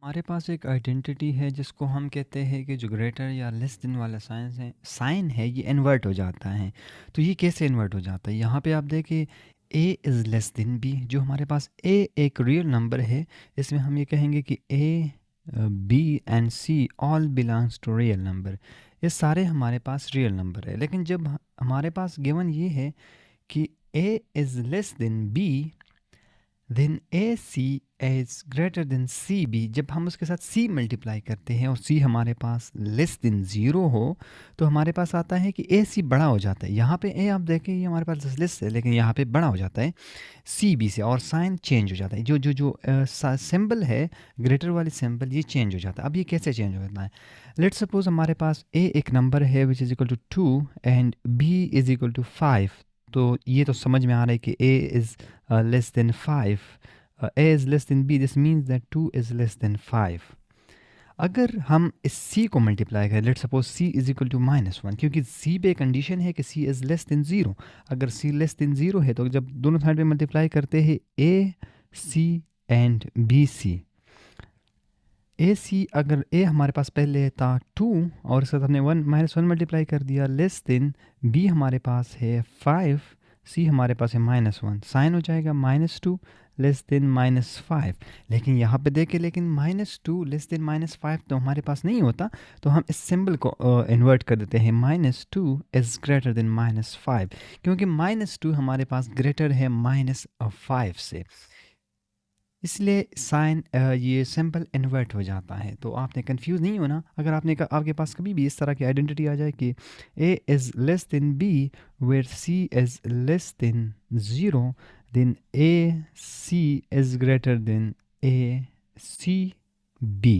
हमारे पास एक आइडेंटिटी है जिसको हम कहते हैं कि जो ग्रेटर या लेस देन वाला साइन है ये इन्वर्ट हो जाता है। तो ये कैसे इन्वर्ट हो जाता है? यहाँ पे आप देखिए a is less than b। जो हमारे पास a एक रियल नंबर है, इसमें हम ये कहेंगे कि a b and c all belongs to real number. ये सारे हमारे पास रियल नंबर है। लेकिन जब हमारे पास गिवन ये है कि a is less than b, then a c is greater than c b. जब हम उसके साथ सी मल्टीप्लाई करते हैं और सी हमारे पास लेस देन ज़ीरो हो, तो हमारे पास आता है कि ए सी बड़ा हो जाता है। यहाँ पे ए आप देखें ये हमारे पास लेस है, लेकिन यहाँ पे बड़ा हो जाता है सी बी से, और साइन चेंज हो जाता है। जो जो जो सिंबल है, ग्रेटर वाली सिंबल, ये चेंज हो जाता है। अब ये कैसे चेंज हो जाता है? लेट्स सपोज हमारे पास ए एक नंबर है which is equal to 2 and b is equal to 5। तो ये तो समझ में आ रहा है कि a is less than 5, a is less than b, this means that 2 is less than 5। अगर हम इस c को मल्टीप्लाई करें, let suppose c is equal to -1, क्योंकि c पे कंडीशन है कि c इज़ लेस देन 0। अगर c लेस देन 0 है तो जब दोनों साइड में मल्टीप्लाई करते हैं a c and b c, ए सी, अगर ए हमारे पास पहले था 2 और इसके साथ हमने -1 मल्टीप्लाई कर दिया, लेस देन बी हमारे पास है 5, सी हमारे पास है -1, साइन हो जाएगा -2 लेस देन -5। लेकिन यहाँ पे देखें, लेकिन -2 लेस देन -5 तो हमारे पास नहीं होता, तो हम इस सिंबल को इन्वर्ट कर देते हैं। -2 इज़ ग्रेटर देन -5, क्योंकि -2 हमारे पास ग्रेटर है -5 से, इसलिए साइन ये सिंपल इन्वर्ट हो जाता है। तो आपने कंफ्यूज नहीं होना। अगर आपके पास कभी भी इस तरह की आइडेंटिटी आ जाए कि a is less than b where c is less than 0, then a c is greater than a c b।